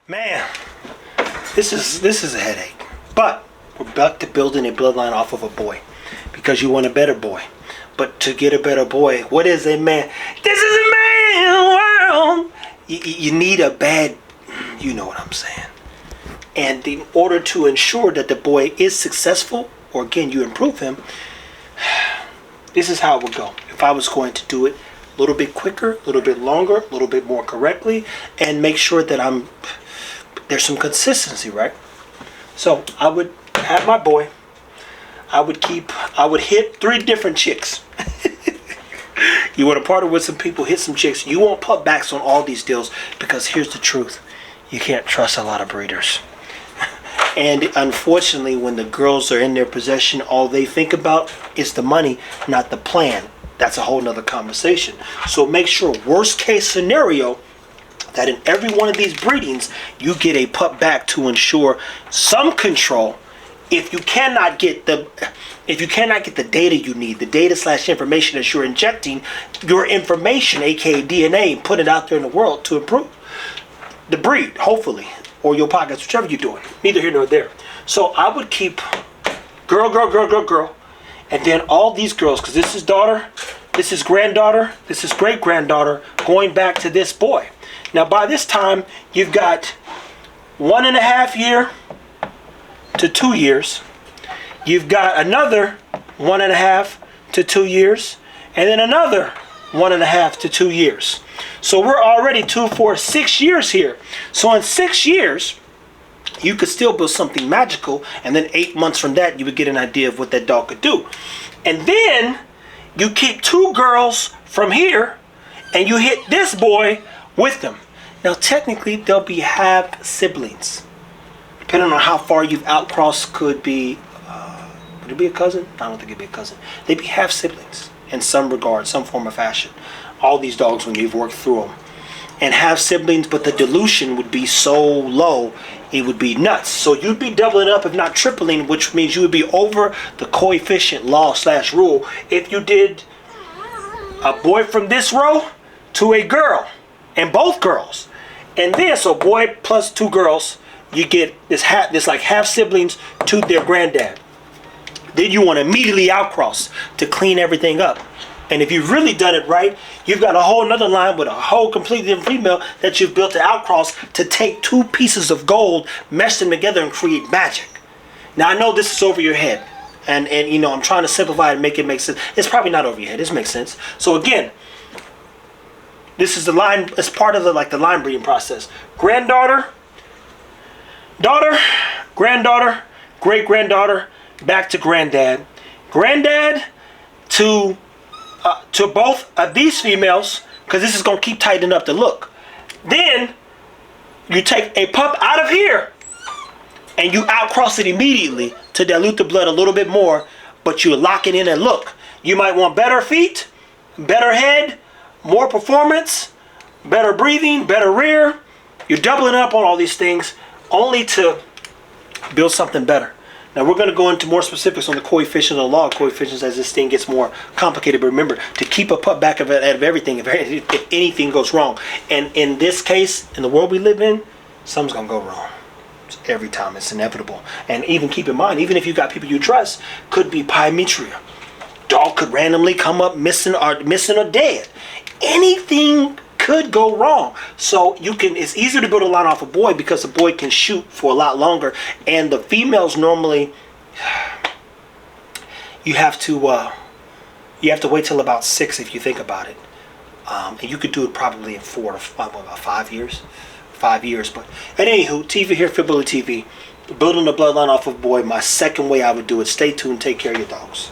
Man, this is a headache. But we're back to building a bloodline off of a boy because you want a better boy. But to get a better boy, what is a man? This is a man world. You need a bad, you know what I'm saying. And in order to ensure that the boy is successful, or again, you improve him, this is how it would go. If I was going to do it a little bit quicker, a little bit longer, a little bit more correctly, and make sure that there's some consistency, right? So I would have my boy. I would hit 3 different chicks. You want to partner with some people, hit some chicks. You won't put backs on all these deals because here's the truth. You can't trust a lot of breeders. And unfortunately, when the girls are in their possession, all they think about is the money, not the plan. That's a whole nother conversation. So make sure, worst case scenario, that in every one of these breedings, you get a pup back to ensure some control. If you cannot get the data you need, the data / information that you're injecting, your information, aka DNA, and put it out there in the world to improve the breed, hopefully, or your pockets, whichever you're doing. Neither here nor there. So I would keep girl, and then all these girls, because this is daughter, this is granddaughter, this is great granddaughter, going back to this boy. Now by this time, you've got 1.5 years to 2 years. You've got another 1.5 to 2 years, and then another 1.5 to 2 years. So we're already 2, 4, 6 years here. So in 6 years, you could still build something magical, and then 8 months from that, you would get an idea of what that dog could do. And then you keep 2 girls from here, and you hit this boy with them. Now technically, they'll be half siblings. Depending on how far you've outcrossed, could be, would it be a cousin? I don't think it'd be a cousin. They'd be half siblings in some regard, some form of fashion. All these dogs, when you've worked through them. And half siblings, but the dilution would be so low, it would be nuts. So you'd be doubling up, if not tripling, which means you would be over the coefficient law / rule if you did a boy from this row to a girl, and both girls. And then, so boy plus 2 girls, you get this like half siblings to their granddad. Then you want to immediately outcross to clean everything up. And if you've really done it right, you've got a whole nother line with a whole completely different female that you've built to outcross to take 2 pieces of gold, mesh them together, and create magic. Now I know this is over your head, and you know I'm trying to simplify it and make it make sense. It's probably not over your head. This makes sense. So again, this is the line. It's part of the line breeding process. Granddaughter, daughter, granddaughter, great granddaughter, back to granddad, granddad to both of these females, because this is going to keep tightening up the look. Then you take a pup out of here and you outcross it immediately to dilute the blood a little bit more, but you lock it in and look. You might want better feet, better head, more performance, better breathing, better rear. You're doubling up on all these things only to build something better. Now we're going to go into more specifics on the coefficients, the law of coefficients, as this thing gets more complicated. But remember, to keep a pup back out of everything if anything goes wrong. And in this case, in the world we live in, something's going to go wrong. Every time, it's inevitable. And even keep in mind, even if you got people you trust, could be pyometria. Dog could randomly come up missing or dead. Anything could go wrong. So it's easier to build a line off a boy because the boy can shoot for a lot longer, and the females normally you have to wait till about 6 if you think about it, and you could do it probably in 4 to 5 years. 5 years. But anywho, TV here, Fibula TV, building a bloodline off of boy. My second way I would do it. Stay tuned. Take care of your dogs.